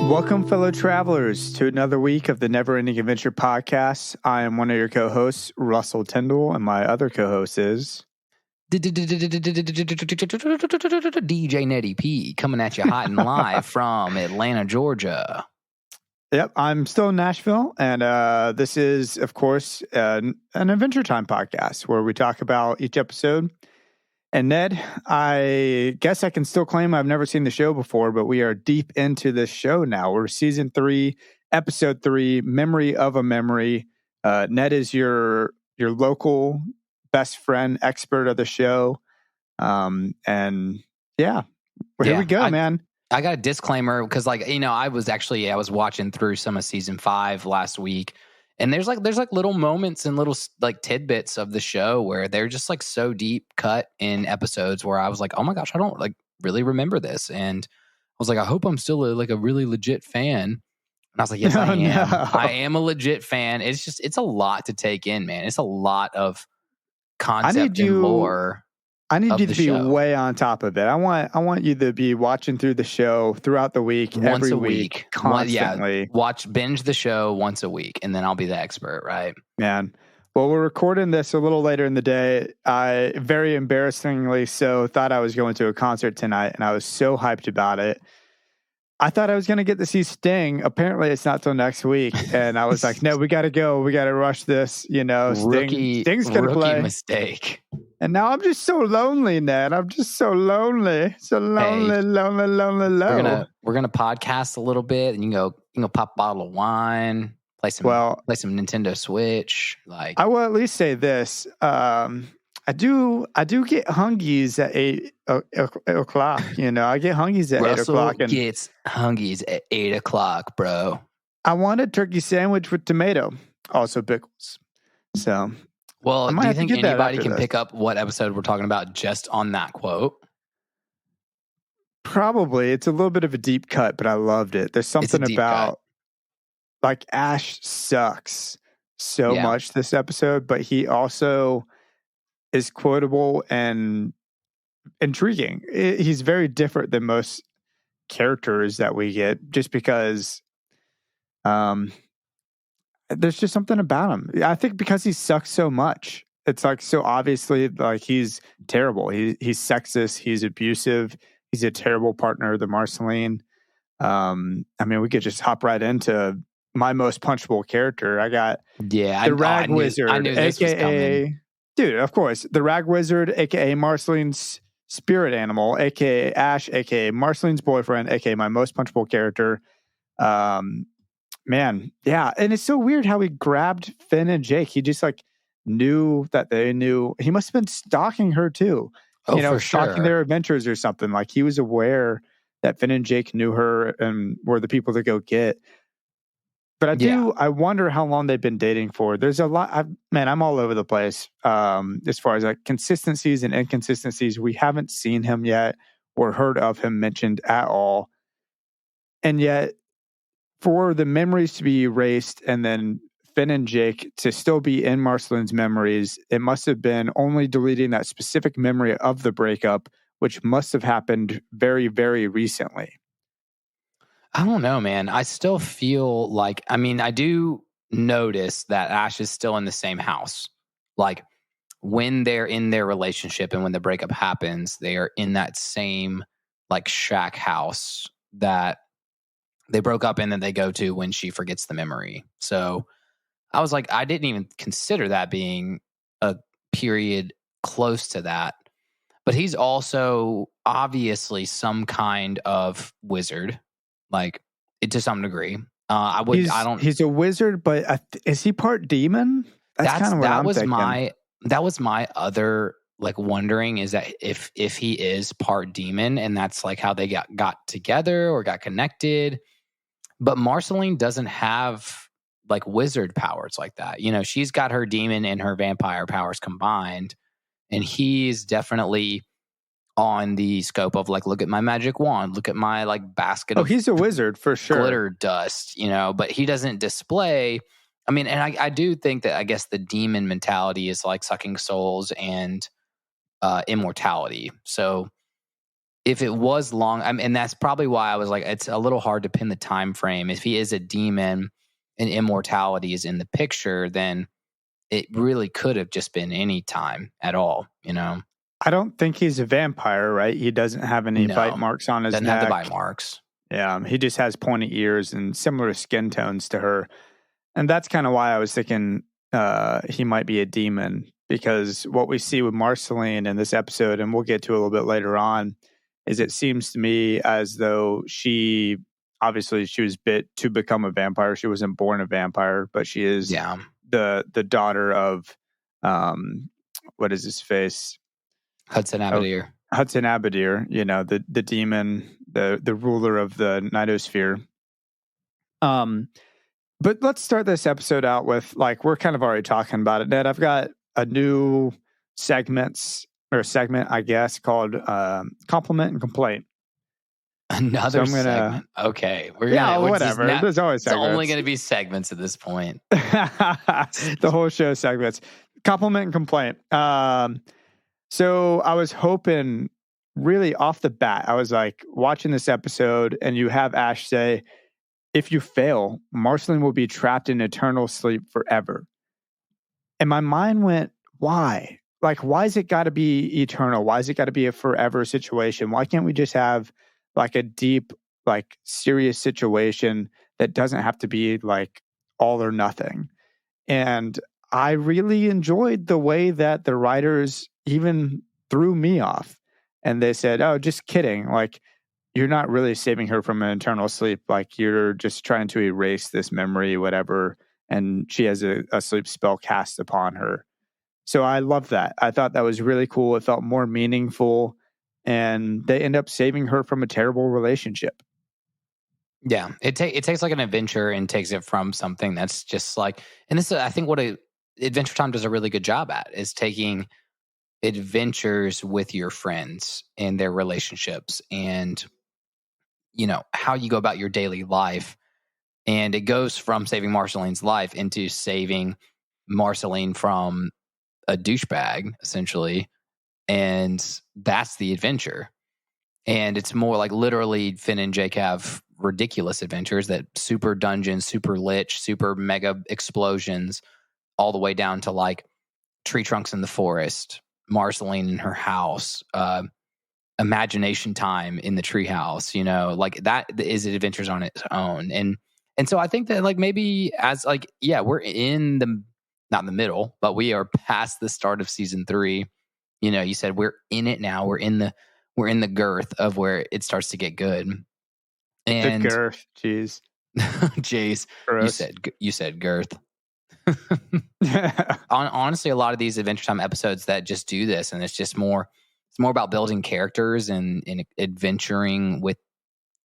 Welcome, fellow travelers, to another week of the Never Ending Adventure podcast. I am one of your co-hosts, Russell Tyndall, and my other co-host is... DJ Nettie P, coming at you hot and live from Atlanta, Georgia. Yep, I'm still in Nashville, and this is, of course, an Adventure Time podcast where we talk about each episode. And Ned, I guess I can still claim I've never seen the show before, but we are deep into this show now. We're season 3, episode 3, Memory of a Memory. Ned is your local best friend, expert of the show. And yeah, well, here we go, man. I got a disclaimer because, I was watching through some of season 5 last week. And there's little moments and little tidbits of the show where they're just so deep cut in episodes where I was like, oh my gosh, I don't really remember this. And I was like, I hope I'm still a really legit fan. And I was like, yes, I am. No. I am a legit fan. It's a lot to take in, man. It's a lot of concept and lore. I need you to be way on top of it. I want you to be watching through the show throughout the week, every week, constantly. Binge the show once a week, and then I'll be the expert, right? Man. Well, we're recording this a little later in the day. I, very embarrassingly so, thought I was going to a concert tonight, and I was so hyped about it. I thought I was going to get to see Sting. Apparently, it's not till next week. And I was like, no, we got to go. We got to rush this. Sting's going to play. Rookie mistake. And now I'm just so lonely, Ned. I'm just so lonely. So lonely, lonely. We're gonna podcast a little bit, and you can go pop a bottle of wine, play some Nintendo Switch. I will at least say this. I do get hungies at 8 o'clock. I get hungies at 8 o'clock. Russell gets hungies at 8 o'clock, bro. I want a turkey sandwich with tomato, also pickles. So, well, do you think anybody can pick up what episode we're talking about just on that quote? Probably. It's a little bit of a deep cut, but I loved it. There's something about Ash sucks so much this episode, but he also is quotable and intriguing. He's very different than most characters that we get, just because there's just something about him. I think because he sucks so much. It's so obviously he's terrible. He's sexist. He's abusive. He's a terrible partner, the Marceline. We could just hop right into my most punchable character. I got the Rag Wizard, I knew this was coming. Dude, of course, the Rag Wizard, a.k.a. Marceline's spirit animal, a.k.a. Ash, a.k.a. Marceline's boyfriend, a.k.a. my most punchable character. Man, yeah. And it's so weird how he grabbed Finn and Jake. He just knew that they knew. He must have been stalking her too. For stalking their adventures or something. He was aware that Finn and Jake knew her and were the people to go get. But I wonder how long they've been dating for. There's a lot. I'm all over the place as far as consistencies and inconsistencies. We haven't seen him yet or heard of him mentioned at all. And yet, for the memories to be erased and then Finn and Jake to still be in Marceline's memories, it must have been only deleting that specific memory of the breakup, which must have happened very, very recently. I don't know, man. I still feel I do notice that Ash is still in the same house. When they're in their relationship and when the breakup happens, they are in that same shack house that they broke up in that they go to when she forgets the memory. So I was I didn't even consider that being a period close to that. But he's also obviously some kind of wizard. To some degree. He's a wizard, but is he part demon? That's kind of what I'm thinking. That was my other wondering, is that if he is part demon and that's how they got together or got connected. But Marceline doesn't have wizard powers like that. She's got her demon and her vampire powers combined, and he's definitely on the scope of like, look at my magic wand, look at my like basket of he's a wizard for sure. Glitter dust, but he doesn't display. I mean, and I do think that I guess the demon mentality is like sucking souls and immortality. So if it was long, and that's probably why I was like, it's a little hard to pin the time frame. If he is a demon and immortality is in the picture, then it really could have just been any time at all, I don't think he's a vampire, right? He doesn't have any bite marks on his neck. Doesn't have the bite marks. Yeah, he just has pointy ears and similar skin tones to her. And that's kind of why I was thinking he might be a demon, because what we see with Marceline in this episode, and we'll get to a little bit later on, is it seems to me as though she was bit to become a vampire. She wasn't born a vampire, but she is the daughter of what is his face? Hudson Abadir. Hudson Abadir, the demon, the ruler of the Nightosphere. But let's start this episode out with, like, we're kind of already talking about it, Ned. I've got a new segment, I guess, called Compliment and Complaint. Another segment. Okay. Whatever. There's always segments. It's only going to be segments at this point. The whole show segments. Compliment and Complaint. So I was hoping, really off the bat, I was like watching this episode, and you have Ash say, if you fail, Marceline will be trapped in eternal sleep forever. And my mind went, why? Like, why has it got to be eternal? Why has it got to be a forever situation? Why can't we just have like a deep, like serious situation that doesn't have to be like all or nothing? And I really enjoyed the way that the writers even threw me off. And they said, oh, just kidding. Like, you're not really saving her from an eternal sleep. Like, you're just trying to erase this memory, whatever. And she has a sleep spell cast upon her. So I love that. I thought that was really cool. It felt more meaningful. And they end up saving her from a terrible relationship. Yeah. It takes like an adventure and takes it from something that's just like, and this is, I think, what Adventure Time does a really good job at, is taking adventures with your friends and their relationships and how you go about your daily life. And it goes from saving Marceline's life into saving Marceline from a douchebag, essentially. And that's the adventure. And it's more like, literally, Finn and Jake have ridiculous adventures, that super dungeons, super lich, super mega explosions, all the way down to like tree trunks in the forest, Marceline in her house, imagination time in the treehouse, like that is adventures on its own. And so I think that, like, maybe as like, we're in not in the middle, but we are past the start of season 3. You said we're in it now. We're in the girth of where it starts to get good. And the girth, jeez. Jeez. You said girth. Honestly, a lot of these Adventure Time episodes that just do this, and it's more about building characters and adventuring with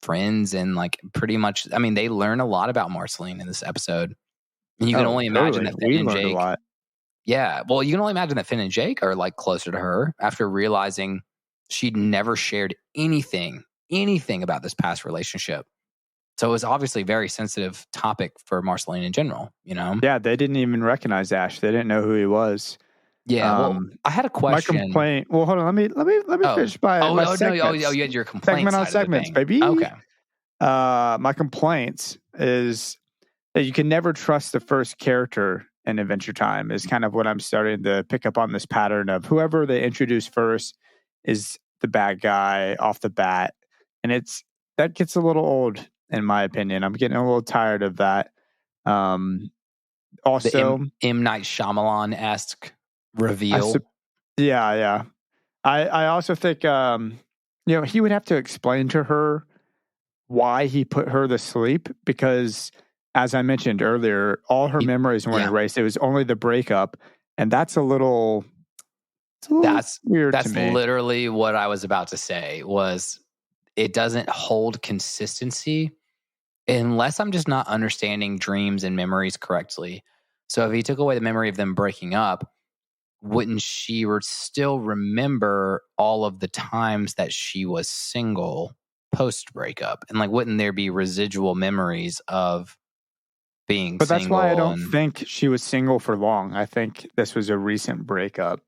friends, and like, pretty much, I mean, they learn a lot about Marceline in this episode. And you can only imagine that Finn and Jake. A lot. Yeah, well, you can only imagine that Finn and Jake are like closer to her after realizing she'd never shared anything about this past relationship. So it was obviously a very sensitive topic for Marceline in general, Yeah, they didn't even recognize Ash. They didn't know who he was. Yeah, well, I had a question. My complaint. Well, hold on. Let me finish my segments. You had your complaint segment on segments, baby. Okay. My complaints is that you can never trust the first character in Adventure Time. Is kind of what I'm starting to pick up on, this pattern of whoever they introduce first is the bad guy off the bat, and that gets a little old, in my opinion. I'm getting a little tired of that. Also, the M. Night Shyamalan-esque reveal. Yeah. I also think he would have to explain to her why he put her to sleep, because, as I mentioned earlier, all her memories weren't erased. It was only the breakup, and that's a little weird. That's to me. Literally what I was about to say. Was it doesn't hold consistency unless I'm just not understanding dreams and memories correctly. So if he took away the memory of them breaking up, wouldn't she still remember all of the times that she was single post breakup? And like, wouldn't there be residual memories of being But that's why I single? don't And think she was single for long. I think this was a recent breakup.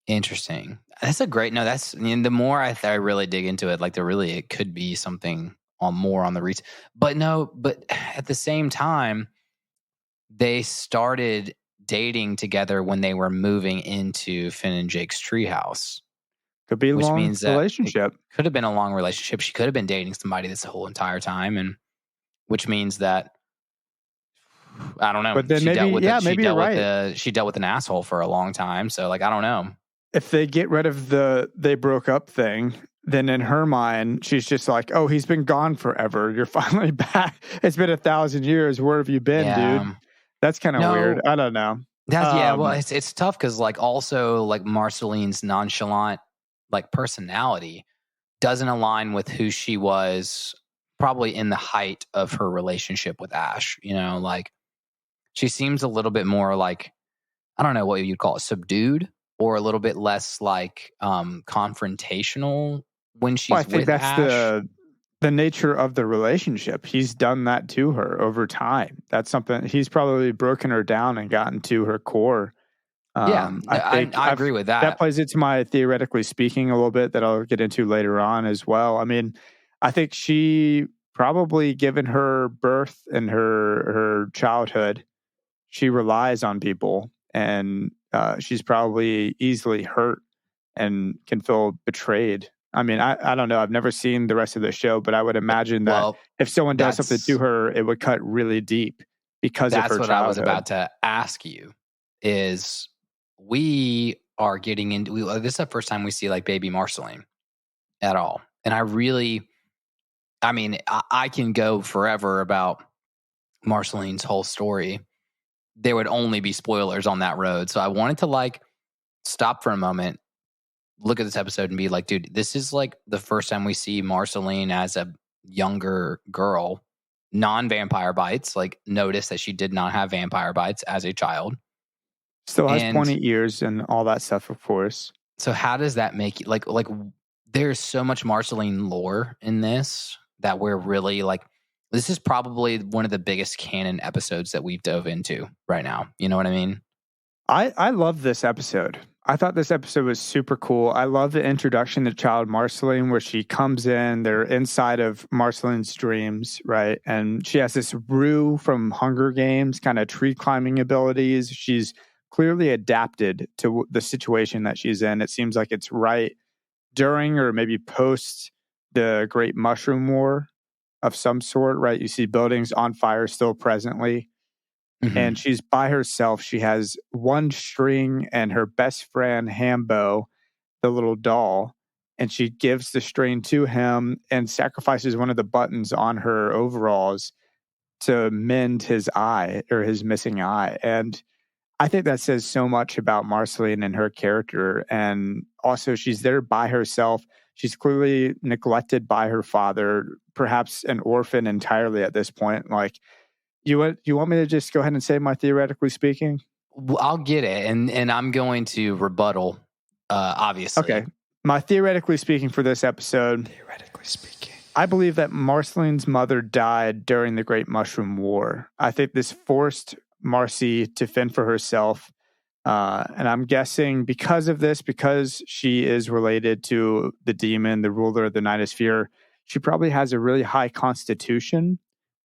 interesting. That's a great, no, that's, I mean, the more I really dig into it, like it could be something on more on the reason. But no, but at the same time, they started dating together when they were moving into Finn and Jake's treehouse, Could be a which long means that it relationship. could have been a long relationship. She could have been dating somebody this whole entire time, and which means that I don't know. But then She dealt maybe, with it. yeah, maybe you're right. She dealt with an asshole for a long time. So like I don't know. If they get rid of the they broke up thing, then in her mind, she's just like, oh, he's been gone forever. You're finally back. It's been 1,000 years. Where have you been, dude? That's kind of weird. I don't know. Well, it's tough because like also like Marceline's nonchalant like personality doesn't align with who she was probably in the height of her relationship with Ash. You know, like she seems a little bit more like, I don't know what you'd call it, subdued, or a little bit less like confrontational when she's I think with that's Ash. the nature of the relationship. He's done that to her over time. That's something he's probably broken her down and gotten to her core. I agree with that. That plays into my theoretically speaking a little bit that I'll get into later on as well. I mean, I think she probably, given her birth and her childhood, she relies on people, and she's probably easily hurt and can feel betrayed. I mean, I don't know. I've never seen the rest of the show, but I would imagine that if someone does something to her, it would cut really deep because of her childhood. That's what I was about to ask you. Is we are getting into this is the first time we see like baby Marceline at all, and I mean, I can go forever about Marceline's whole story. There would only be spoilers on that road, so I wanted to like stop for a moment, look at this episode and be like, dude, this is like the first time we see Marceline as a younger girl, non-vampire bites. Like, notice that she did not have vampire bites as a child. Still has pointy ears and all that stuff, of course. So how does that make you like there's so much Marceline lore in this that we're really like, this is probably one of the biggest canon episodes that we've dove into right now. You know what I mean? I love this episode. I thought this episode was super cool. I love the introduction to child Marceline, where she comes in, they're inside of Marceline's dreams, right? And she has this Rue from Hunger Games kind of tree climbing abilities. She's clearly adapted to the situation that she's in. It seems like it's right during or maybe post the Great Mushroom War of some sort, right? You see buildings on fire still presently. Mm-hmm. And she's by herself. She has one string and her best friend, Hambo, the little doll. And she gives the string to him and sacrifices one of the buttons on her overalls to mend his eye or his missing eye. And I think that says so much about Marceline and her character. And also, she's there by herself. She's clearly neglected by her father, perhaps an orphan entirely at this point. Like, you want me to just go ahead and say my theoretically speaking? Well, I'll get it, and I'm going to rebuttal, obviously. Okay. My theoretically speaking for this episode, I believe that Marceline's mother died during the Great Mushroom War. I think this forced Marcy to fend for herself. And I'm guessing because of this, because she is related to the demon, the ruler of the Night of Sphere, she probably has a really high constitution,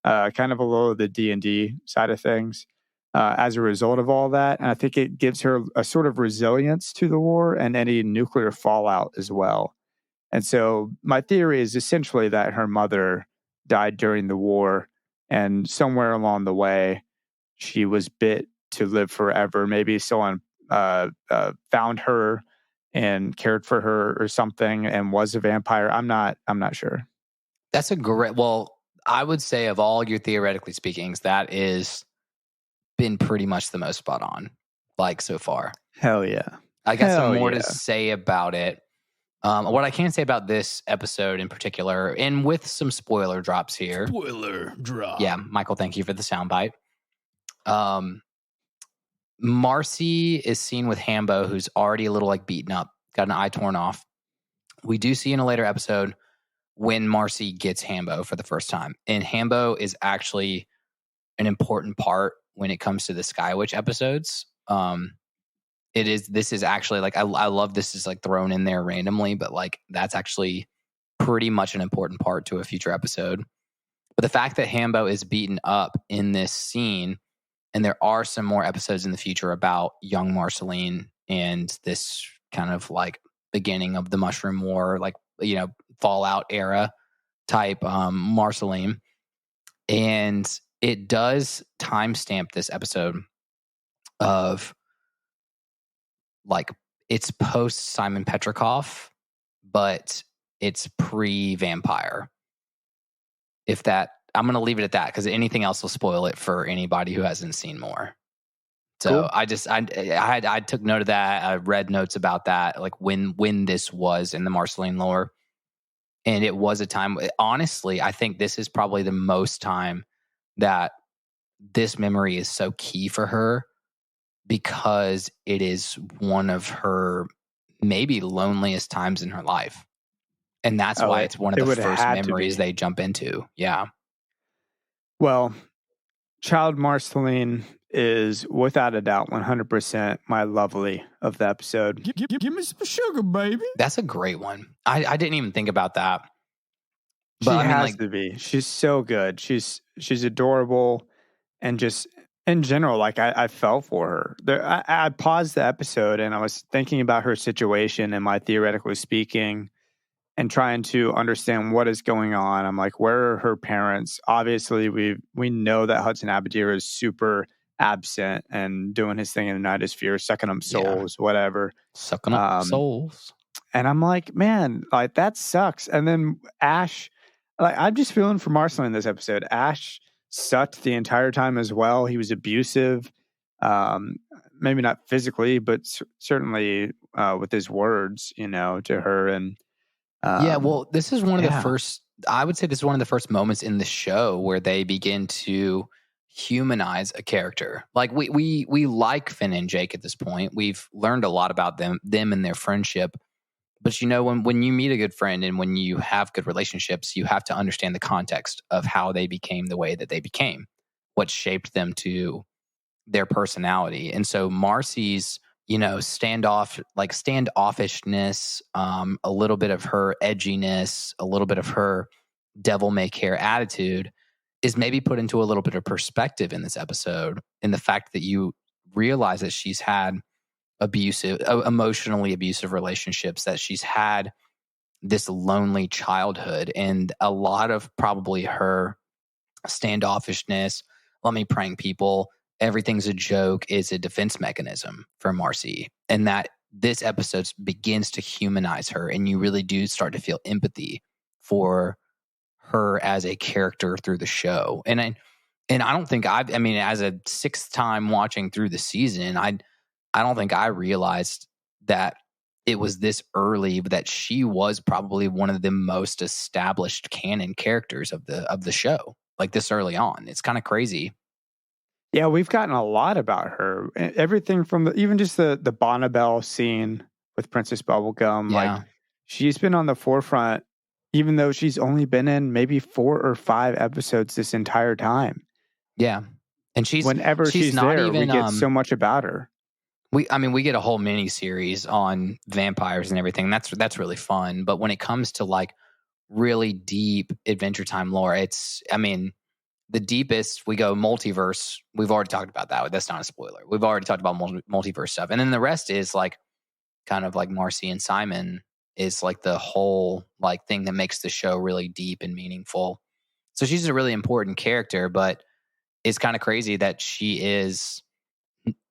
kind of below the D&D side of things, as a result of all that. And I think it gives her a sort of resilience to the war and any nuclear fallout as well. And so my theory is essentially that her mother died during the war, and somewhere along the way, she was bit to live forever. Maybe someone found her and cared for her or something and was a vampire. I'm not sure. That's a great, well, I would say of all your theoretically speakings, that is been pretty much the most spot on, like so far. Hell yeah. I got some more to say about it. What I can say about this episode in particular, and with some spoiler drops here. Spoiler drop. Yeah, Michael, thank you for the soundbite. Marcy is seen with Hambo, who's already a little like beaten up, got an eye torn off. We do see in a later episode when Marcy gets Hambo for the first time. And Hambo is actually an important part when it comes to the Sky Witch episodes. This is actually like, I love this is like thrown in there randomly, but like that's actually pretty much an important part to a future episode. But the fact that Hambo is beaten up in this scene, and there are some more episodes in the future about young Marceline and this kind of like beginning of the Mushroom War, like, Fallout era type Marceline. And it does timestamp this episode of like, it's post Simon Petrikov, but it's pre-vampire. I'm going to leave it at that because anything else will spoil it for anybody who hasn't seen more. So cool. I took note of that. I read notes about that, like when this was in the Marceline lore. And it was a time, honestly, I think this is probably the most time that this memory is so key for her, because it is one of her maybe loneliest times in her life. And that's why it's one of the first memories they jump into. Yeah. Well, Child Marceline is without a doubt 100% my lovely of the episode. Give me some sugar, baby. That's a great one. I didn't even think about that. But she has to be. She's so good. She's adorable, and just in general, like I fell for her. I paused the episode and I was thinking about her situation, and my theoretically speaking, and trying to understand what is going on. I'm like, where are her parents? Obviously, we know that Hudson Abadir is super absent and doing his thing in the Nightosphere, sucking up souls, whatever. Sucking up souls. And I'm like, man, like that sucks. And then Ash, like I'm just feeling for Marceline in this episode. Ash sucked the entire time as well. He was abusive, maybe not physically, but certainly with his words, to her. And well, this is one of the first, I would say this is one of the first moments in the show where they begin to humanize a character. Like we like Finn and Jake at this point. We've learned a lot about them and their friendship. But when you meet a good friend and when you have good relationships, you have to understand the context of how they became the way that they became, what shaped them to their personality. And so Marcy's, standoffishness, a little bit of her edginess, a little bit of her devil may care attitude is maybe put into a little bit of perspective in this episode, in the fact that you realize that she's had emotionally abusive relationships, that she's had this lonely childhood, and a lot of probably her standoffishness, let me prank people, everything's a joke, is a defense mechanism for Marcy. And that this episode begins to humanize her, and you really do start to feel empathy for her as a character through the show. And I don't think as a sixth time watching through the season, I don't think I realized that it was this early, but that she was probably one of the most established canon characters of the show, like this early on. It's kind of crazy. Yeah, we've gotten a lot about her. Everything from even just the Bonnabelle scene with Princess Bubblegum. Yeah. Like, she's been on the forefront, even though she's only been in maybe 4 or 5 episodes this entire time. Yeah. And whenever she's not there, even, we get so much about her. We get a whole mini series on vampires and everything. That's really fun. But when it comes to like really deep Adventure Time lore, the deepest, we go multiverse. We've already talked about that. That's not a spoiler. We've already talked about multiverse stuff. And then the rest is like kind of like Marcy and Simon is like the whole like thing that makes the show really deep and meaningful. So she's a really important character, but it's kind of crazy that she's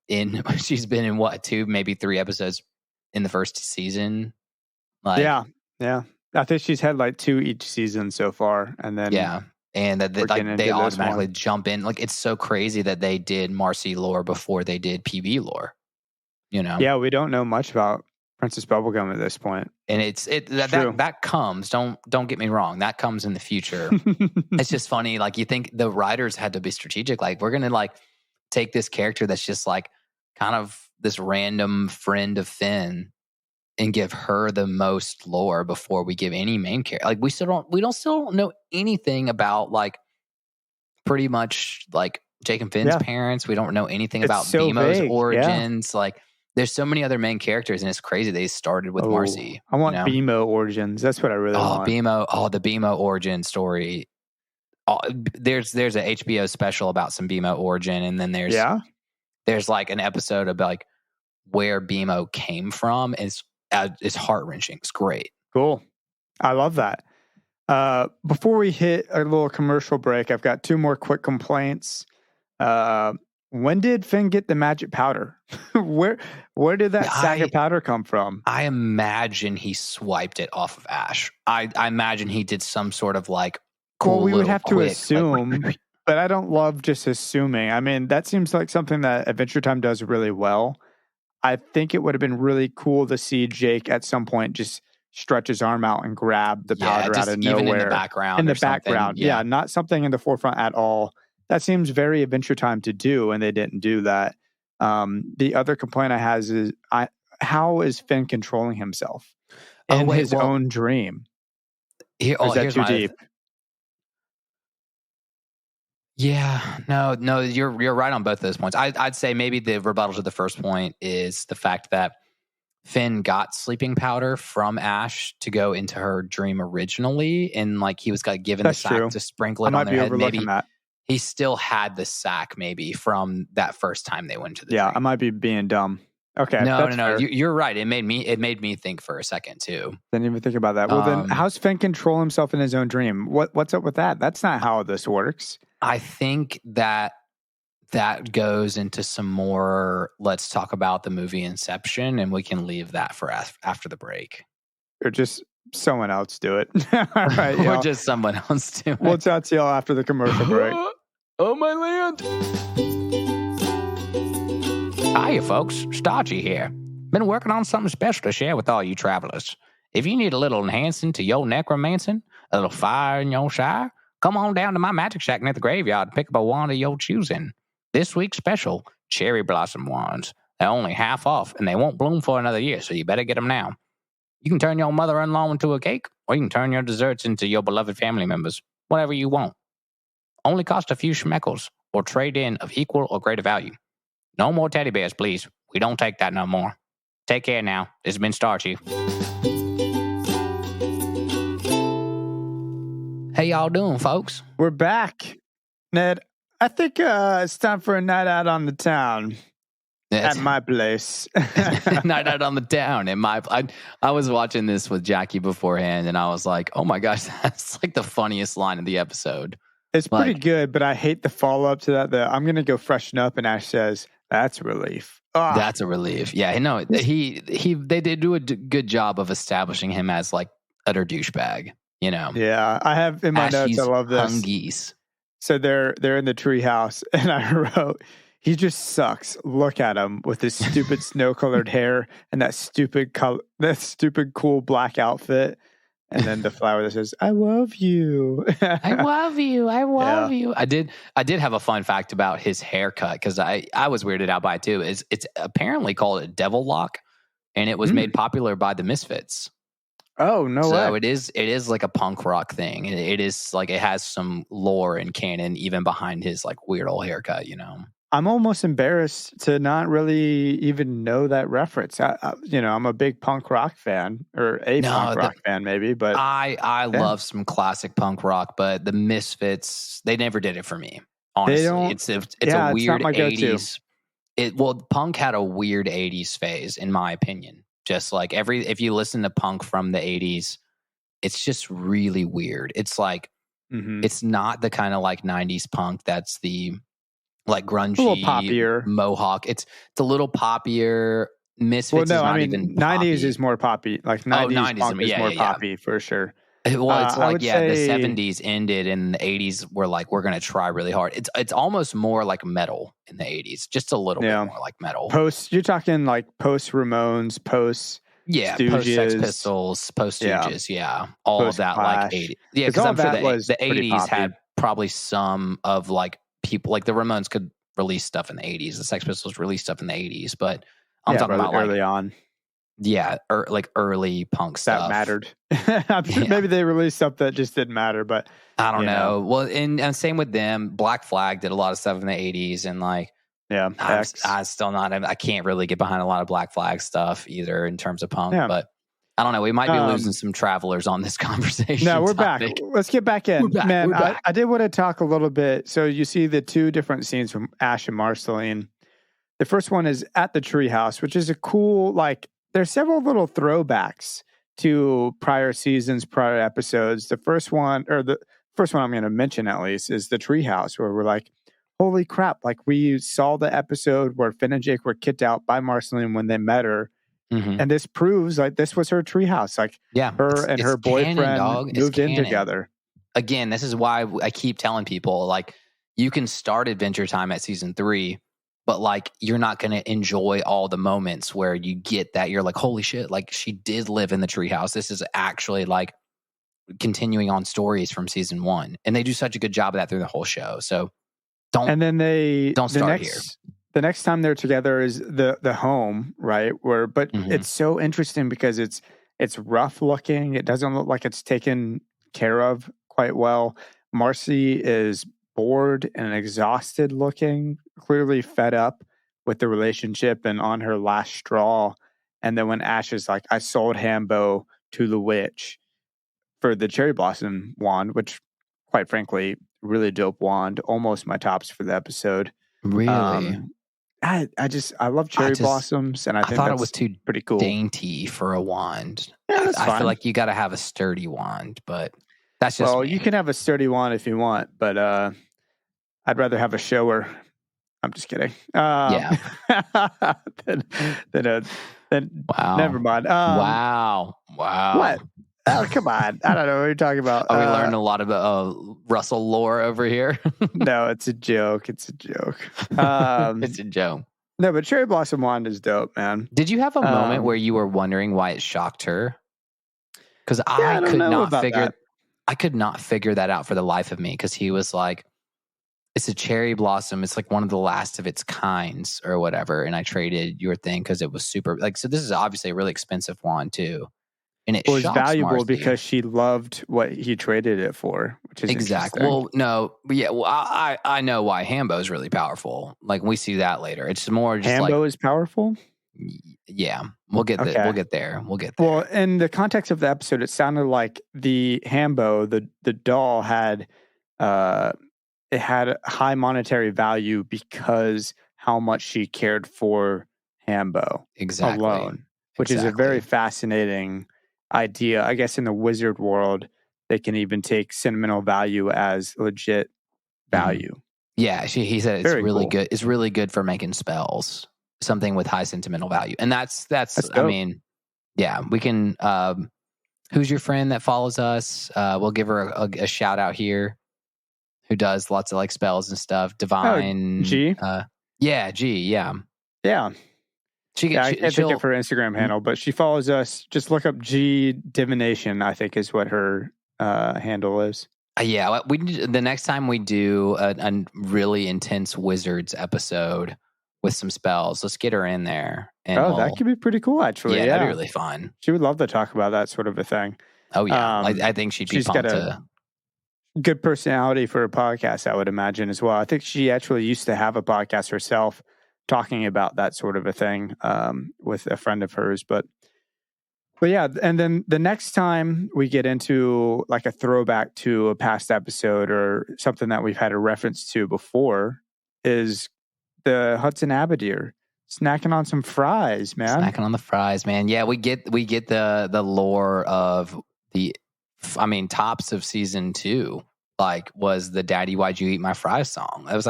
been in what, 2, maybe 3 episodes in the first season. Like, yeah. I think she's had like 2 each season so far, and then and that they automatically jump in. Like, it's so crazy that they did Marcy lore before they did PB lore. Yeah, we don't know much about Princess Bubblegum at this point, and that comes. Don't get me wrong, that comes in the future. It's just funny. Like, you think the writers had to be strategic. Like, we're gonna like take this character that's just like kind of this random friend of Finn and give her the most lore before we give any main character. Like we still don't know anything about like pretty much like Jake and Finn's parents. We don't know anything about BMO's origins. Yeah. Like there's so many other main characters, and it's crazy they started with Marcy. I want BMO origins. That's what I really want. The BMO origin story. There's a HBO special about some BMO origin, and then there's like an episode about like where BMO came from. It's heart-wrenching. It's great. Cool. I love that. Before we hit a little commercial break, I've got 2 more quick complaints. When did Finn get the magic powder? Where did that sack of powder come from? I imagine he swiped it off of Ash. I imagine he did some sort of like cool. Well, we would have to assume, but I don't love just assuming. I mean, that seems like something that Adventure Time does really well. I think it would have been really cool to see Jake at some point just stretch his arm out and grab the powder out of nowhere. Even in the background. In the background. Yeah, not something in the forefront at all. That seems very Adventure Time to do, and they didn't do that. The other complaint I have is how is Finn controlling himself in his own dream? Is that too deep? Yeah, no, you're right on both those points. I'd say maybe the rebuttal to the first point is the fact that Finn got sleeping powder from Ash to go into her dream originally, and like he was given the sack to sprinkle it on their head. Maybe he still had the sack maybe from that first time they went to the dream. I might be being dumb. Okay. No. You're right. It made me think for a second too. Didn't even think about that. Well, then how's Finn control himself in his own dream? What's up with that? That's not how this works. I think that goes into some more, let's talk about the movie Inception, and we can leave that for after the break. Or just someone else do it. All right, or just someone else do it. We'll talk to y'all after the commercial break. Oh, my land. Hiya, folks. Starchy here. Been working on something special to share with all you travelers. If you need a little enhancing to your necromancing, a little fire in your shire, come on down to my magic shack near the graveyard and pick up a wand of your choosing. This week's special, cherry blossom wands. They're only half off, and they won't bloom for another year, so you better get them now. You can turn your mother-in-law into a cake, or you can turn your desserts into your beloved family members. Whatever you want. Only cost a few schmeckles, or trade in of equal or greater value. No more teddy bears, please. We don't take that no more. Take care now. This has been Starchy. How y'all doing, folks? We're back. Ned, I think it's time for a night out on the town. At my place. Night out on the town. I was watching this with Jackie beforehand, and I was like, oh my gosh, that's like the funniest line of the episode. It's pretty good, but I hate the follow-up to that. I'm going to go freshen up, and Ash says, that's a relief. Oh. That's a relief. Yeah, no, they did do a good job of establishing him as like utter douchebag, you know? Yeah, I have in my notes, I love this. Hungies. So they're in the treehouse, and I wrote, he just sucks. Look at him with his stupid snow-colored hair and that stupid cool black outfit. And then the flower that says, I love you. I love you. I love you. I did have a fun fact about his haircut because I was weirded out by it too. It's apparently called a devil lock, and it was made popular by the Misfits. Oh, no way. So it is like a punk rock thing. It is like it has some lore and canon even behind his like weird old haircut, you know. I'm almost embarrassed to not really even know that reference. I'm a big punk rock fan, or punk rock fan maybe, but I love some classic punk rock, but the Misfits, they never did it for me. Honestly, it's a weird 80s. Punk had a weird 80s phase, in my opinion. Just like if you listen to punk from the 80s, it's just really weird. It's like it's not the kind of like 90s punk that's the like grungy, a little poppier, mohawk. It's a little poppier. Misfits is not even poppy. 90s is more poppy. Like 90s punk is more poppy for sure. Well, it's like the 70s ended and the 80s were like, we're going to try really hard. It's almost more like metal in the 80s, just a little bit more like metal. You're talking like post Ramones, post Stooges. Post Sex Pistols, post Stooges, all post of that Clash. Like 80s. Yeah, because I'm sure the 80s had probably some of like people like the Ramones released stuff in the 80s. The Sex Pistols released stuff in the 80s, but I'm talking about early on. Yeah, like early punk stuff. That mattered. I'm sure maybe they released stuff that just didn't matter, but I don't know. Well, and same with them. Black Flag did a lot of stuff in the 80s, and like, I still not. I can't really get behind a lot of Black Flag stuff either in terms of punk, but I don't know. We might be losing some travelers on this conversation. No, we're back. Let's get back in. Man, I did want to talk a little bit. So you see the two different scenes from Ash and Marceline. The first one is at the treehouse, which is a cool, like, there's several little throwbacks to prior seasons, prior episodes. The first one I'm going to mention at least, is the treehouse, where we're like, holy crap. Like, we saw the episode where Finn and Jake were kicked out by Marceline when they met her. Mm-hmm. And this proves like this was her treehouse. Like, her and her boyfriend moved in together. Again, this is why I keep telling people, like, you can start Adventure Time at season 3, but like, you're not going to enjoy all the moments where you get that. You're like, holy shit, like, she did live in the treehouse. This is actually like continuing on stories from season 1. And they do such a good job of that through the whole show. So don't start here. The next time they're together is the home, right? It's so interesting because it's rough looking. It doesn't look like it's taken care of quite well. Marcy is bored and exhausted looking, clearly fed up with the relationship and on her last straw. And then when Ash is like, I sold Hambo to the witch for the cherry blossom wand, which quite frankly, really dope wand, almost my tops for the episode. Really? I love cherry blossoms, and I thought it was too pretty cool, dainty for a wand. Yeah, I feel like you got to have a sturdy wand, but that's just me. You can have a sturdy wand if you want, but I'd rather have a shower. I'm just kidding. Wow. Never mind. Wow. What? Oh, come on. I don't know what you're talking about. We learned a lot about Russell lore over here. No, it's a joke. It's a joke. It's a joke. No, but cherry blossom wand is dope, man. Did you have a moment where you were wondering why it shocked her? Because I could not figure that out for the life of me, because he was like, it's a cherry blossom. It's like one of the last of its kinds or whatever. And I traded your thing because it was super, like, so this is obviously a really expensive wand too. And it was valuable Marcy because she loved what he traded it for, which is exactly. Well, no, but yeah, well, I know why Hambo is really powerful. Like, we see that later. It's more just Hambo is powerful. Yeah, we'll get there. Well, in the context of the episode, it sounded like the Hambo, the doll, had high monetary value because how much she cared for Hambo alone, which is a very fascinating idea. I guess in the wizard world, they can even take sentimental value as legit value. Yeah, he said it's really good. It's really good for making spells, something with high sentimental value. And that's I mean, yeah, we can. Who's your friend that follows us? We'll give her a shout out here. Who does lots of like spells and stuff? Divine G. G. Yeah. I can't think of her Instagram handle, but she follows us. Just look up G Divination, I think is what her handle is. Yeah, the next time we do a really intense wizards episode with some spells, let's get her in there. And that could be pretty cool, actually. Yeah, that'd be really fun. She would love to talk about that sort of a thing. Oh, yeah. I think she'd be pumped to. Good personality for a podcast, I would imagine, as well. I think she actually used to have a podcast herself talking about that sort of a thing with a friend of hers. But yeah, and then the next time we get into like a throwback to a past episode or something that we've had a reference to before is the Hudson Abadir snacking on some fries, man. Snacking on the fries, man. Yeah, we get the lore of tops of season 2, like, was the Daddy Why'd You Eat My Fries song. It was,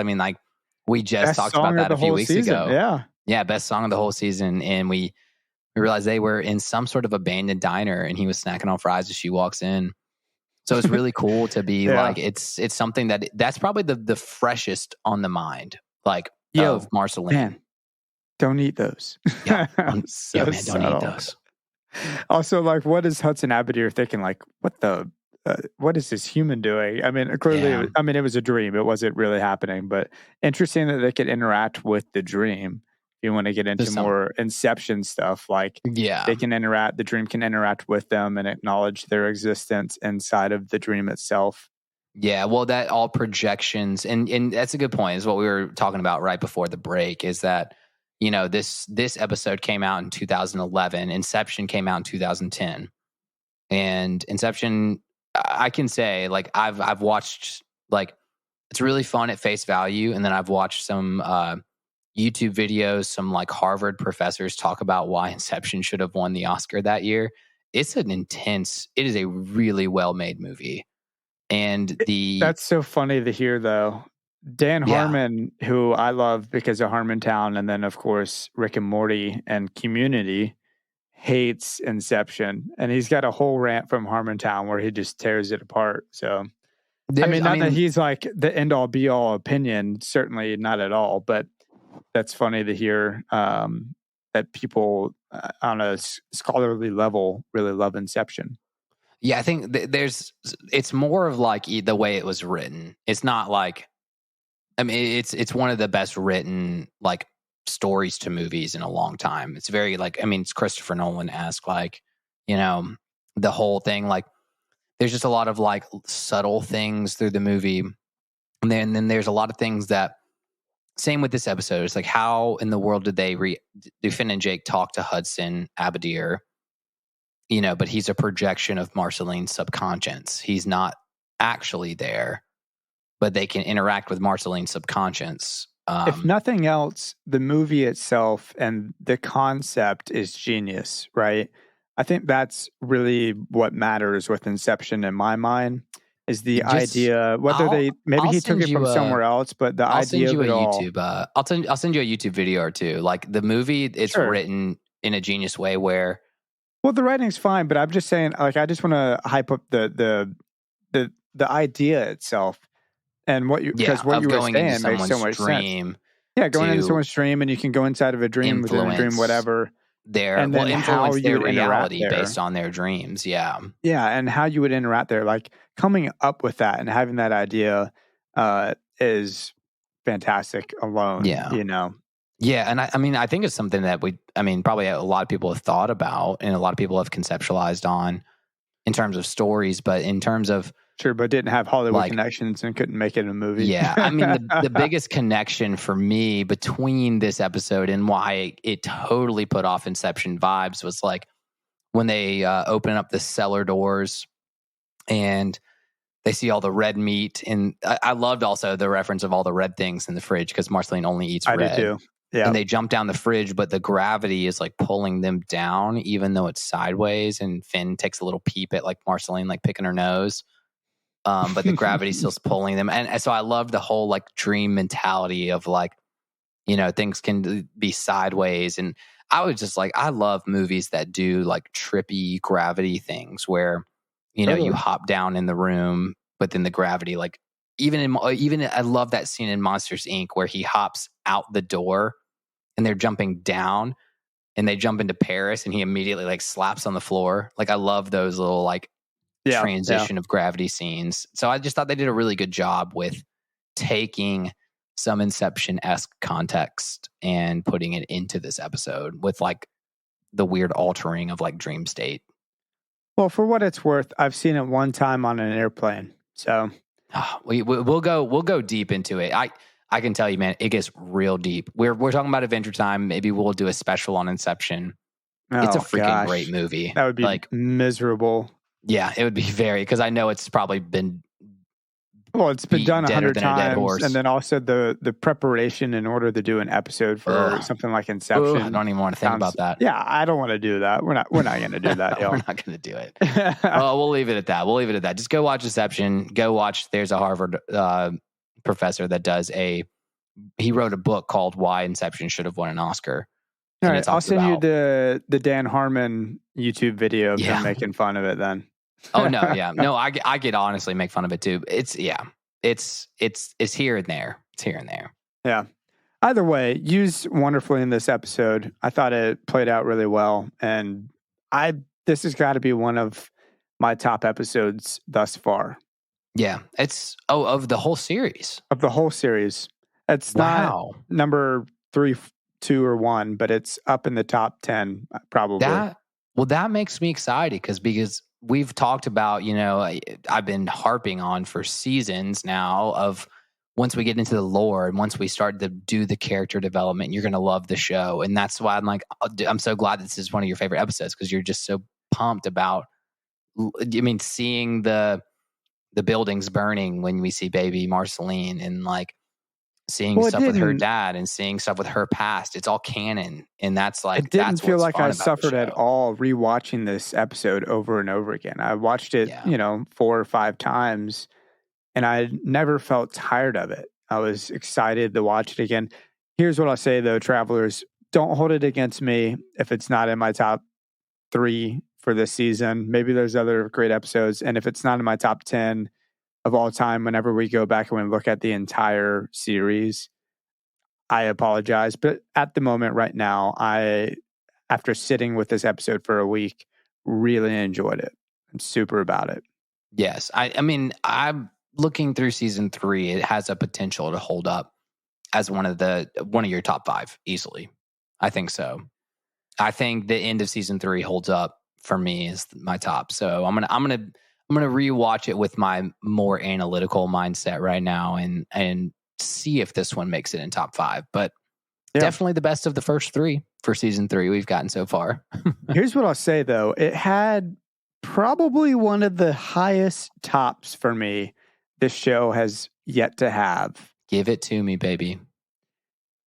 we just talked about that a few weeks ago. Yeah, best song of the whole season. And we realized they were in some sort of abandoned diner and he was snacking on fries as she walks in. So it's really cool to be like, it's something that's probably the freshest on the mind, like, of Marceline. Man, don't eat those. Yeah, don't eat those. Also, like, what is Hudson Abadir thinking? Like, what the what is this human doing? I mean, clearly, it was a dream. It wasn't really happening, but interesting that they could interact with the dream. If you want to get into more Inception stuff, like they can interact, the dream can interact with them and acknowledge their existence inside of the dream itself. Yeah, well, that all projections, and that's a good point, is what we were talking about right before the break, is that, you know, this episode came out in 2011. Inception came out in 2010. And Inception, I can say, like, I've watched, like, it's really fun at face value, and then I've watched some YouTube videos, some like Harvard professors talk about why Inception should have won the Oscar that year. It is a really well-made movie. And that's so funny to hear, though. Dan Harmon, who I love because of Harmontown, and then of course Rick and Morty and Community, hates Inception, and he's got a whole rant from Harmontown where he just tears it apart. So, not that he's like the end all be all opinion, certainly not at all, but that's funny to hear that people on a scholarly level really love Inception. Yeah, I think it's more of like the way it was written. It's not like, it's one of the best written like stories to movies in a long time. It's very like, it's Christopher Nolan-esque, like, you know, the whole thing, like there's just a lot of like subtle things through the movie. And then there's a lot of things that, same with this episode. It's like, how in the world did do Finn and Jake talk to Hudson Abadir? You know, but he's a projection of Marceline's subconscious. He's not actually there, but they can interact with Marceline's subconscious. If nothing else, the movie itself and the concept is genius, right? I think that's really what matters with Inception in my mind, is the idea, whether maybe he took it from somewhere else, but the idea of it all. I'll send you a YouTube video or two. Like the movie, it's written in a genius way where, well, the writing's fine, but I'm just saying, like, I just want to hype up the idea itself, and because what you were saying makes so much sense. Yeah, going into someone's dream, and you can go inside of a dream, within a dream, whatever. And then how you their reality based on their dreams. Yeah, and how you would interact there, like coming up with that and having that idea is fantastic alone. Yeah, you know. Yeah, and I think it's something that probably a lot of people have thought about, and a lot of people have conceptualized on in terms of stories, but in terms of but didn't have Hollywood connections and couldn't make it a movie. Yeah, the biggest connection for me between this episode and why it totally put off Inception vibes was like when they open up the cellar doors and they see all the red meat, and I loved also the reference of all the red things in the fridge because Marceline only eats red. I do too. Yeah. And they jump down the fridge, but the gravity is like pulling them down, even though it's sideways. And Finn takes a little peep at like Marceline, like picking her nose. But the gravity still's pulling them. And so I love the whole like dream mentality of like, you know, things can be sideways. And I was just like, I love movies that do like trippy gravity things where, you know, you hop down in the room, but then the gravity, like even I love that scene in Monsters, Inc. where he hops out the door and they're jumping down and they jump into Paris and he immediately like slaps on the floor. Like I love those little like transition of gravity scenes. So I just thought they did a really good job with taking some Inception-esque context and putting it into this episode with like the weird altering of like dream state. Well, for what it's worth, I've seen it one time on an airplane. So we'll go deep into it. I can tell you, man, it gets real deep. We're talking about Adventure Time. Maybe we'll do a special on Inception. It's a freaking great movie. That would be like miserable. Yeah, it would be because I know it's probably been. Well, it's been done 100 times, and then also the preparation in order to do an episode for something like Inception. I don't even want to think about that. Yeah, I don't want to do that. We're not going to do that. We're not going to do it. We'll leave it at that. Just go watch Inception. Go watch. There's a Harvard professor that does he wrote a book called Why Inception Should Have Won an Oscar. All right, I'll send you the Dan Harmon YouTube video of him making fun of it then. Oh no, yeah. No, I could honestly make fun of it too. It's here and there. It's here and there. Yeah. Either way, used wonderfully in this episode. I thought it played out really well. And this has got to be one of my top episodes thus far. Yeah, it's of the whole series. Of the whole series. It's not number 3, 2, or 1, but it's up in the top 10 probably. That makes me excited because we've talked about, I've been harping on for seasons now of once we get into the lore and once we start to do the character development, you're going to love the show. And that's why I'm like, I'm so glad this is one of your favorite episodes because you're just so pumped about, seeing the buildings burning when we see baby Marceline and like seeing stuff with her dad and seeing stuff with her past. It's all canon. And that's like, it didn't feel like I suffered at all rewatching this episode over and over again. I watched it, 4 or 5 times and I never felt tired of it. I was excited to watch it again. Here's what I'll say though, travelers, don't hold it against me if it's not in my top 3 for this season. Maybe there's other great episodes. And if it's not in my top 10 of all time, whenever we go back and we look at the entire series, I apologize. But at the moment right now, after sitting with this episode for a week, really enjoyed it. I'm super about it. Yes. I'm looking through season 3. It has a potential to hold up as one of your top 5 easily. I think so. I think the end of season 3 holds up for me as my top. So I'm gonna rewatch it with my more analytical mindset right now and see if this one makes it in top 5. But definitely the best of the first 3 for season 3 we've gotten so far. Here's what I'll say though. It had probably one of the highest tops for me this show has yet to have. Give it to me, baby.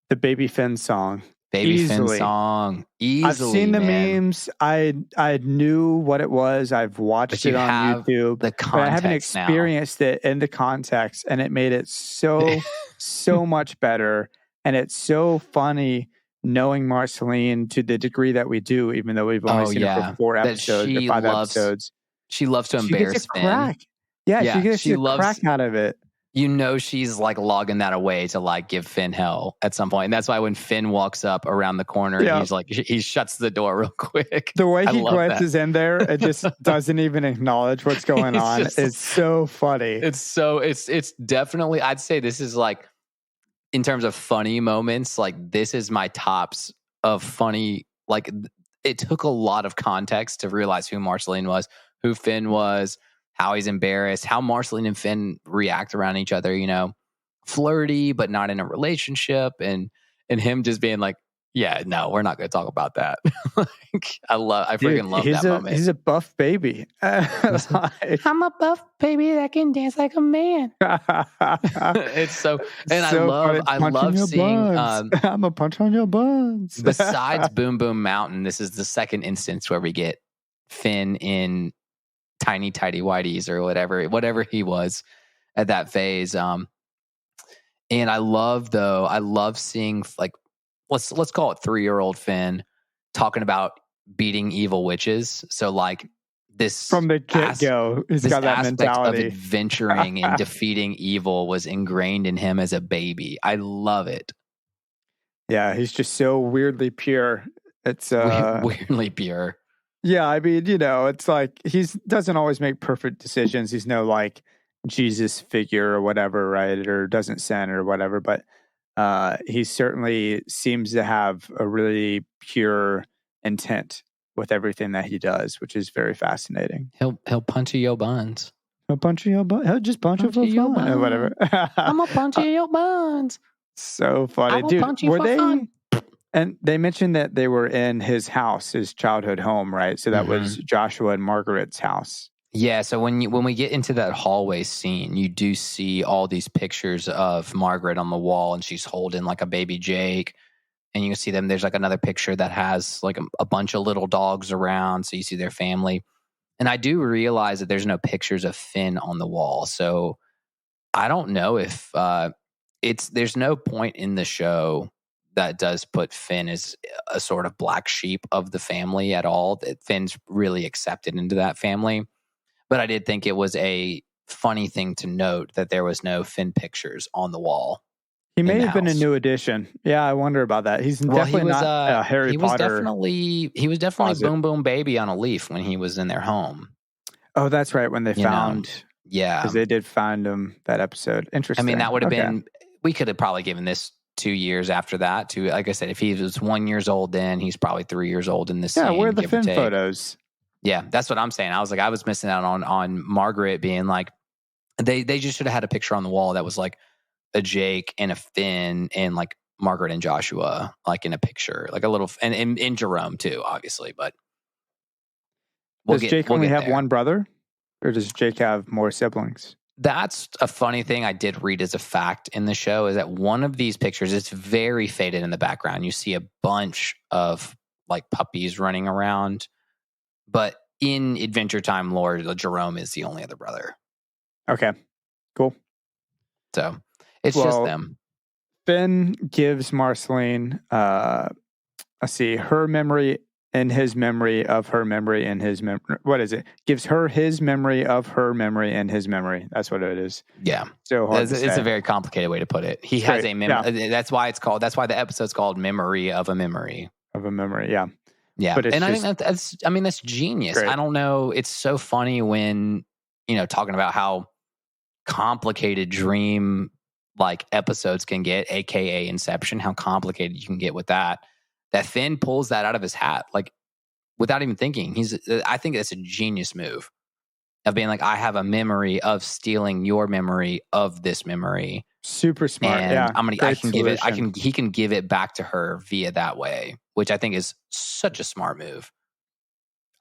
The Baby Finn song. Baby Finn song. Easily, I've seen the memes. I knew what it was. I've watched it on YouTube. The context, but I haven't experienced it in the context, and it made it so much better. And it's so funny knowing Marceline to the degree that we do, even though we've only seen it for 4 episodes or 5 episodes. She loves to embarrass Finn. Crack. Yeah, she gets a crack out of it. She's like logging that away to like give Finn hell at some point. And that's why when Finn walks up around the corner, and he's like, he shuts the door real quick. The way he glances in there, it just doesn't even acknowledge what's going on. It's so funny. It's definitely, I'd say this is like, in terms of funny moments, like this is my tops of funny. Like it took a lot of context to realize who Marceline was, who Finn was, how he's embarrassed, how Marceline and Finn react around each other, flirty, but not in a relationship. And him just being like, yeah, no, we're not going to talk about that. I freaking love that moment. He's a buff baby. I'm a buff baby that can dance like a man. It's so, and so I love seeing, I'm a punch on your buns. Besides Boom Boom Mountain, this is the second instance where we get Finn in tiny tidy whities or whatever he was at that phase. And I love seeing like, let's call it 3-year-old Finn talking about beating evil witches. So like this from the get-go, he's got that mentality of adventuring and defeating evil was ingrained in him as a baby. I love it. Yeah, he's just so weirdly pure. It's weirdly pure. Yeah, it's like he doesn't always make perfect decisions. He's no like Jesus figure or whatever, right? Or doesn't sin or whatever. But he certainly seems to have a really pure intent with everything that he does, which is very fascinating. He'll punch you your buns. He'll punch you your buns. He'll just punch you for fun or whatever. I'm gonna punch you your buns. So funny, dude. Were they? Fun. And they mentioned that they were in his house, his childhood home, right? So that was Joshua and Margaret's house. Yeah. So when we get into that hallway scene, you do see all these pictures of Margaret on the wall, and she's holding like a baby Jake. And you can see them. There's like another picture that has like a bunch of little dogs around. So you see their family. And I do realize that there's no pictures of Finn on the wall. So I don't know if there's no point in the show that does put Finn as a sort of black sheep of the family at all. That Finn's really accepted into that family. But I did think it was a funny thing to note that there was no Finn pictures on the wall. He may have been a new addition. Yeah, I wonder about that. He's definitely not a Harry Potter. He was definitely Boom Boom Baby on a leaf when he was in their home. Oh, that's right. When they found, because they did find him that episode. Interesting. I mean, that would have been. We could have probably given this 2 years after that. Like I said, if he was 1 year old, then he's probably 3 years old in this. Yeah, scene, where are the Finn photos? Yeah, that's what I'm saying. I was like, I was missing out on Margaret being like, they just should have had a picture on the wall that was like a Jake and a Finn and like Margaret and Joshua, like in a picture, like a little, and Jerome too, obviously. But does Jake only have one brother, or does Jake have more siblings? That's a funny thing I did read as a fact in the show, is that one of these pictures, it's very faded in the background. You see a bunch of like puppies running around. But in Adventure Time lore, Jerome is the only other brother. Okay, cool. So it's just them. Finn gives Marceline, let's see, her memory and his memory of her memory and his memory. What is it? Gives her his memory of her memory and his memory. That's what it is. Yeah. So hard to say. It's a very complicated way to put it. He has a memory. Yeah. That's why the episode's called Memory of a Memory. Of a memory, yeah. Yeah. But I think that's genius. Great. I don't know. It's so funny when, talking about how complicated dream like episodes can get, aka Inception, how complicated you can get with that Finn pulls that out of his hat, like without even thinking. I think that's a genius move of being like, I have a memory of stealing your memory of this memory. Super smart. And yeah. he can give it back to her via that way, which I think is such a smart move.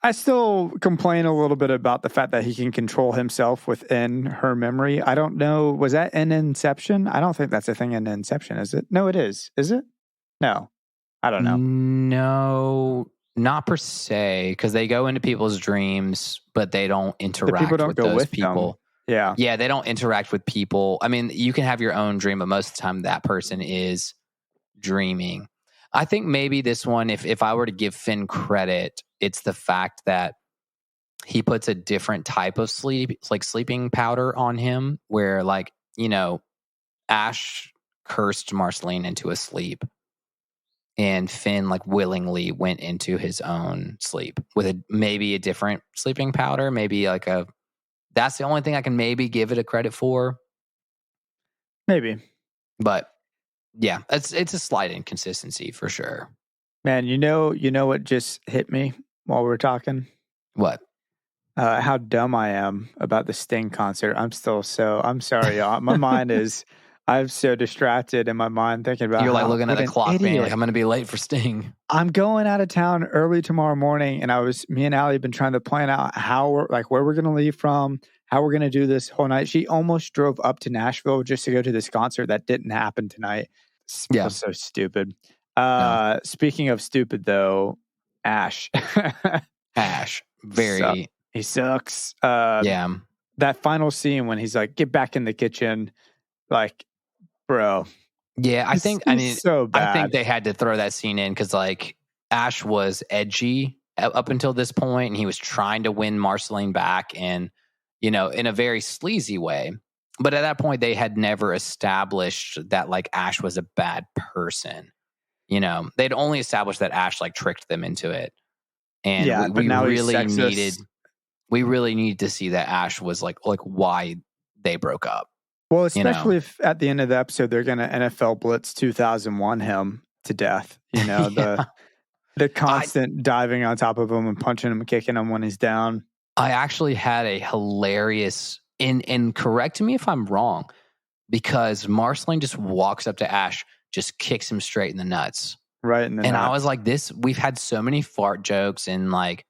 I still complain a little bit about the fact that he can control himself within her memory. I don't know. Was that in Inception? I don't think that's a thing in Inception, is it? No, it is. Is it? No. I don't know. No, not per se, because they go into people's dreams, but they don't interact with those people. Yeah. Yeah, they don't interact with people. I mean, you can have your own dream, but most of the time that person is dreaming. I think maybe this one, if I were to give Finn credit, it's the fact that he puts a different type of sleeping powder on him, where Ash cursed Marceline into a sleep. And Finn willingly went into his own sleep with maybe a different sleeping powder, maybe that's the only thing I can maybe give it a credit for. Maybe. But yeah, it's a slight inconsistency for sure. Man, you know what just hit me while we were talking? What? How dumb I am about the Sting concert. I'm sorry, y'all. My mind is, I'm so distracted in my mind thinking about you're looking at the clock, being like, I'm going to be late for Sting. I'm going out of town early tomorrow morning, and me and Allie have been trying to plan out where we're going to leave from, how we're going to do this whole night. She almost drove up to Nashville just to go to this concert that didn't happen tonight. Yeah, so stupid. Speaking of stupid, though, Ash. He sucks. Yeah, that final scene when he's like, "Get back in the kitchen," bro. Yeah, I think so bad. I think they had to throw that scene in because Ash was edgy up until this point, and he was trying to win Marceline back, and in a very sleazy way. But at that point, they had never established that Ash was a bad person. They'd only established that Ash tricked them into it, and we really needed to see that Ash was why they broke up. Well, especially if at the end of the episode they're going to NFL Blitz 2001 him to death. The constant diving on top of him and punching him and kicking him when he's down. I actually had a hilarious, and correct me if I'm wrong, because Marceline just walks up to Ash, just kicks him straight in the nuts. Right in the nuts. I was like, we've had so many fart jokes and kind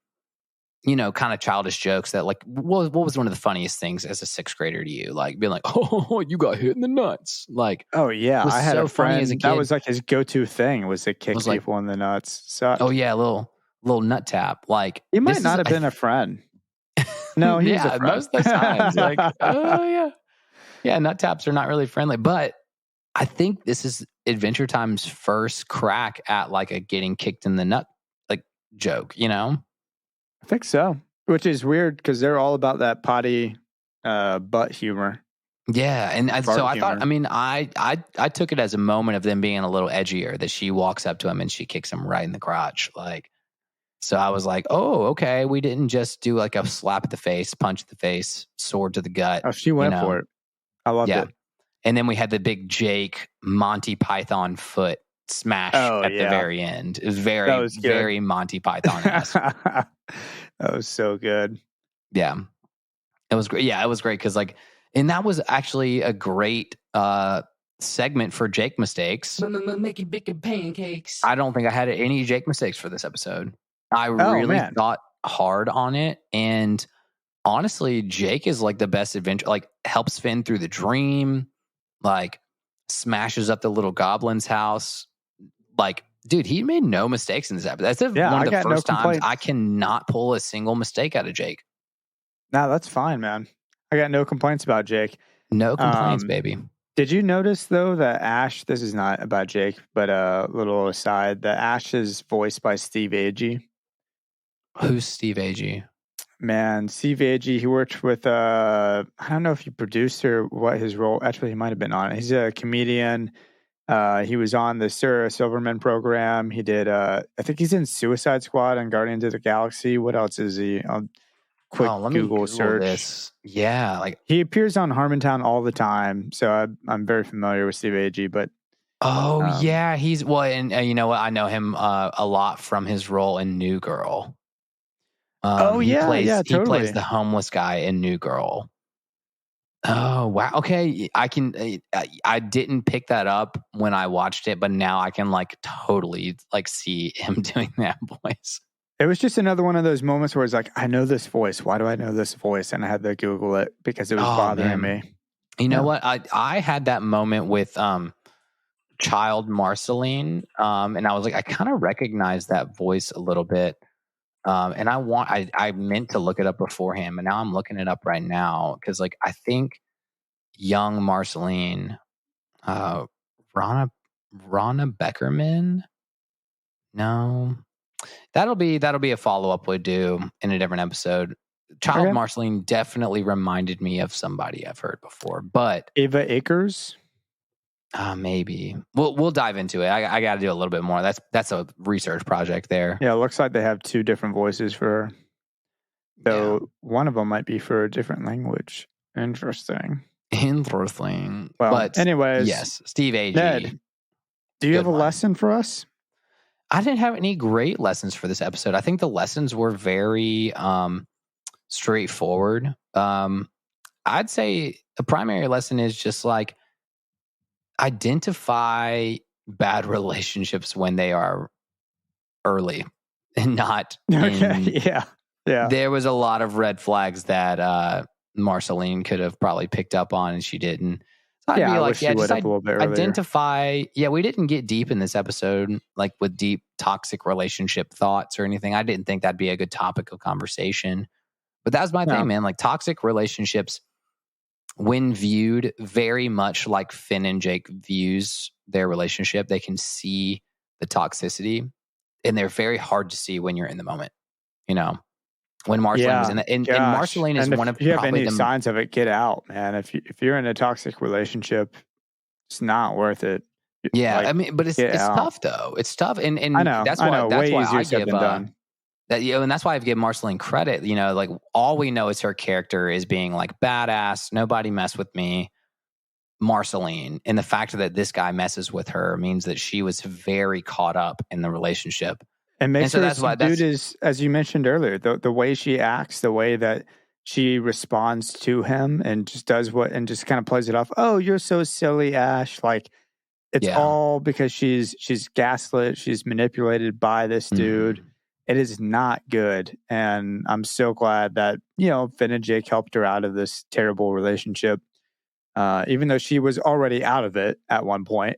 of childish jokes that what was one of the funniest things as a sixth grader to you? Being like, oh, you got hit in the nuts. Oh yeah. I had so a friend funny as a kid. That was his go-to thing was to kick people in the nuts. So, oh yeah. A little nut tap. He might not have been a friend. No, he was a friend. Most of the times. Oh yeah. Yeah. Nut taps are not really friendly, but I think this is Adventure Time's first crack at a getting kicked in the nut joke, I think so, which is weird because they're all about that potty butt humor. Yeah, and so I thought, I took it as a moment of them being a little edgier, that she walks up to him and she kicks him right in the crotch. So I was like, oh, okay. We didn't just do like a slap at the face, punch at the face, sword to the gut. Oh, she went for it. I loved it. And then we had the big Jake Monty Python foot smash at the very end. It was very Monty Python-esque. That was so good. Yeah. It was great. Yeah, it was great because and that was actually a great segment for Jake mistakes. Making bacon pancakes. I don't think I had any Jake mistakes for this episode. I really thought hard on it, and honestly, Jake is like the best adventure. Like helps Finn through the dream, like smashes up the little goblin's house. Like, dude, he made no mistakes in this episode. That's one of the first times I cannot pull a single mistake out of Jake. No, that's fine, man. I got no complaints about Jake. No complaints, baby. Did you notice, though, that Ash, this is not about Jake, but a little aside, that Ash is voiced by Steve Agee? Who's Steve Agee? Man, Steve Agee, he worked with, I don't know if he produced or what his role, actually, he might have been on it. He's a comedian. He was on the Sarah Silverman program. He did, I think he's in Suicide Squad and Guardians of the Galaxy. What else is he? Quick Google search. This. Yeah, he appears on Harmontown all the time, so I'm very familiar with Steve Agee. But yeah, he's and you know what? I know him a lot from his role in New Girl. Totally. He plays the homeless guy in New Girl. Oh wow, okay. I didn't pick that up when I watched it, but now I can totally see him doing that voice. It was just another one of those moments where it's like, I know this voice. Why do I know this voice? And I had to Google it because it was bothering me. You know what? I had that moment with child Marceline, and I was like, I kind of recognize that voice a little bit. And I meant to look it up beforehand, but now I'm looking it up right now because I think young Marceline, Rana Beckerman. No. That'll be a follow-up we'll do in a different episode. Child Marceline definitely reminded me of somebody I've heard before, but Ava Akers? Maybe. We'll dive into it. I got to do a little bit more. That's a research project there. Yeah, it looks like they have two different voices for her. Though one of them might be for a different language. Interesting. Well, but anyways. Yes, Steve Agee. Ned, do you have a lesson for us? I didn't have any great lessons for this episode. I think the lessons were very straightforward. I'd say the primary lesson is just identify bad relationships when they are early and not. Yeah. There was a lot of red flags that Marceline could have probably picked up on, and she didn't. I wish she would have a little bit earlier. Identify. Yeah, we didn't get deep in this episode, with deep toxic relationship thoughts or anything. I didn't think that'd be a good topic of conversation. But that was my thing, man. Toxic relationships, when viewed very much like Finn and Jake views their relationship, they can see the toxicity, and they're very hard to see when you're in the moment. When Marceline was in the, and Marceline is one of if you have any signs of it, get out, man. If you're in a toxic relationship, it's not worth it. Yeah, but it's tough though. It's tough, and I know that's why I give done. That and that's why I give Marceline credit. All we know is her character is being badass. Nobody mess with me, Marceline, and the fact that this guy messes with her means that she was very caught up in the relationship. And makes her dude is, as you mentioned earlier, the way she acts, the way that she responds to him and just does and just kind of plays it off. Oh, you're so silly, Ash. It's all because she's gaslit. She's manipulated by this dude. It is not good. And I'm so glad that, Finn and Jake helped her out of this terrible relationship. Even though she was already out of it at one point,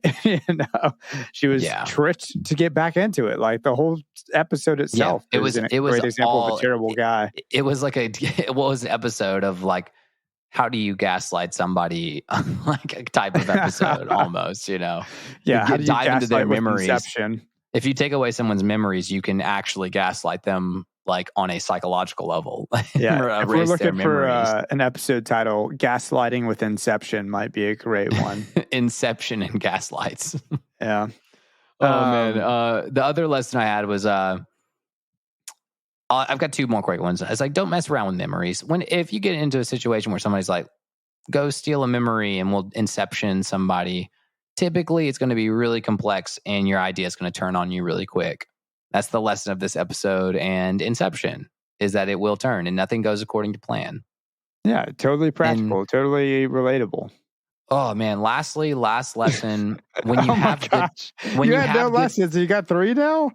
she was tricked to get back into it. The whole episode itself, it was a great example of a terrible guy. It was an episode of how do you gaslight somebody, a type of episode almost, Yeah, how do you dive into their memories? Inception? If you take away someone's memories, you can actually gaslight them. On a psychological level. Yeah. If we're looking for an episode title, Gaslighting with Inception might be a great one. Inception and gaslights. Yeah. Oh, man. The other lesson I had was I've got two more quick ones. It's like, don't mess around with memories. If you get into a situation where somebody's like, go steal a memory and we'll Inception somebody, typically it's going to be really complex and your idea is going to turn on you really quick. That's the lesson of this episode and Inception, is that it will turn and nothing goes according to plan. Yeah, totally practical, totally relatable. Oh man! Lastly, last lesson. When you have lessons, you got 3 now.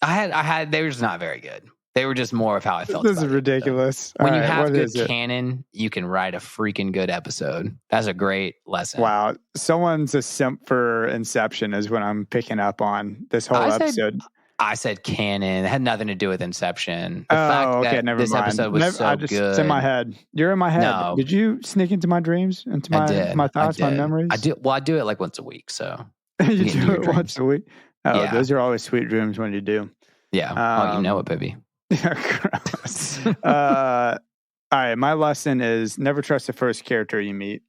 I had. They were just not very good. They were just more of how I felt. This is ridiculous. When you have good canon, you can write a freaking good episode. That's a great lesson. Wow, someone's a simp for Inception is what I'm picking up on this whole episode. I said canon. It had nothing to do with Inception. The fact that never mind. Episode was so good. It's in my head. You're in my head. No. Did you sneak into my dreams, into my thoughts, my memories? I do. Well, I do it like once a week. So you do it once a week. Oh, yeah. Those are always sweet dreams when you do. Yeah. You know it, baby. Gross. All right. My lesson is never trust the first character you meet.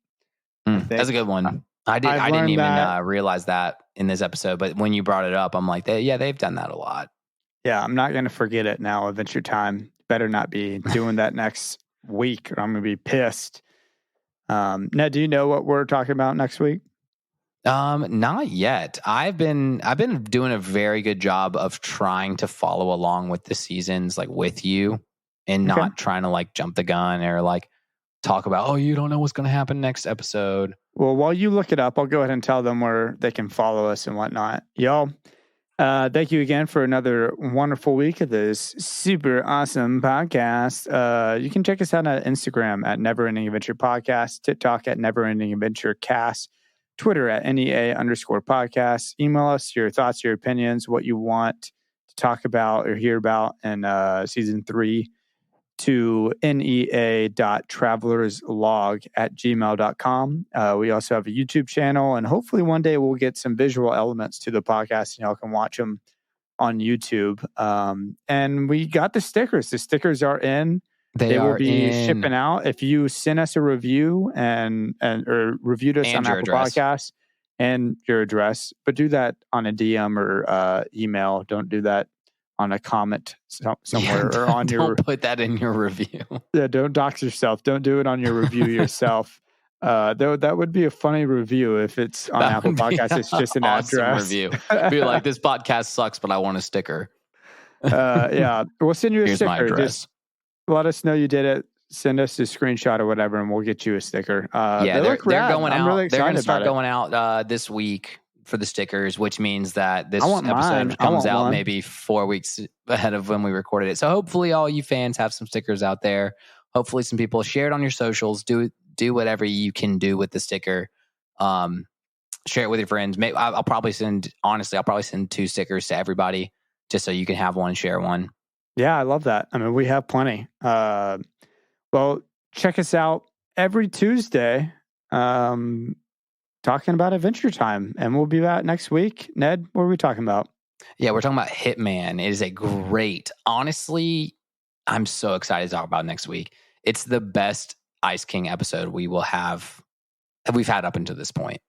That's a good one. I didn't even realize that in this episode, but when you brought it up, I'm like, they've done that a lot. Yeah, I'm not going to forget it now. Adventure Time better not be doing that next week, or I'm going to be pissed. Ned, do you know what we're talking about next week? Not yet. I've been doing a very good job of trying to follow along with the seasons, like with you, and not trying to like jump the gun or like talk about, oh, you don't know what's going to happen next episode. Well, while you look it up, I'll go ahead and tell them where they can follow us and whatnot. Y'all, thank you again for another wonderful week of this super awesome podcast. You can check us out on Instagram at Never Ending Adventure Podcast, TikTok at Never Ending Adventure Cast, Twitter at NEA_podcast. Email us your thoughts, your opinions, what you want to talk about or hear about in season 3 to nea.travelerslog@gmail.com. We also have a YouTube channel, and hopefully one day we'll get some visual elements to the podcast, and y'all can watch them on YouTube. And we got the stickers. The stickers are in. They will be shipping out. If you send us a review or reviewed us on Apple Podcasts and your address, but do that on a DM or email. Don't do that on a comment somewhere or on your. Don't put that in your review. Yeah, don't dox yourself. Don't do it on your review yourself. Though that would be a funny review if it's on Apple Podcasts. It's just an awesome address. Review. Be like, this podcast sucks, but I want a sticker. Yeah, we'll send you a Here's sticker. My address. Just let us know you did it. Send us a screenshot or whatever, and we'll get you a sticker. They're going out. Really they're going to start going out this week for the stickers, which means that this episode mine. comes out maybe 4 weeks ahead of when we recorded it. So hopefully all you fans have some stickers out there. Hopefully some people share it on your socials. Do whatever you can do with the sticker. Share it with your friends. Maybe I'll probably send 2 stickers to everybody just so you can have one and share one. Yeah, I love that. I mean, we have plenty. Well, check us out every Tuesday. Talking about Adventure Time, and we'll be back next week. Ned, what are we talking about? Yeah, we're talking about Hitman. It is a great, honestly, I'm so excited to talk about next week. It's the best Ice King episode we've had up until this point.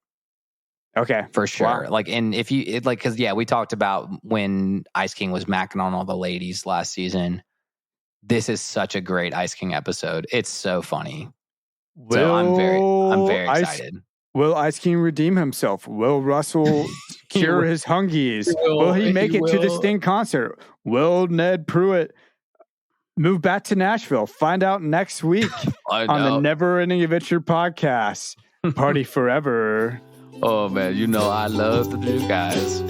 Okay. For sure. Wow. Like, and if you, because we talked about when Ice King was macking on all the ladies last season. This is such a great Ice King episode. It's so funny. So I'm very excited. Will Ice King redeem himself? Will Russell cure his hungies? Will he make it to the Sting concert? Will Ned Pruitt move back to Nashville? Find out next week on the Never Ending Adventure podcast. Party forever. Oh, man. I love the new guys.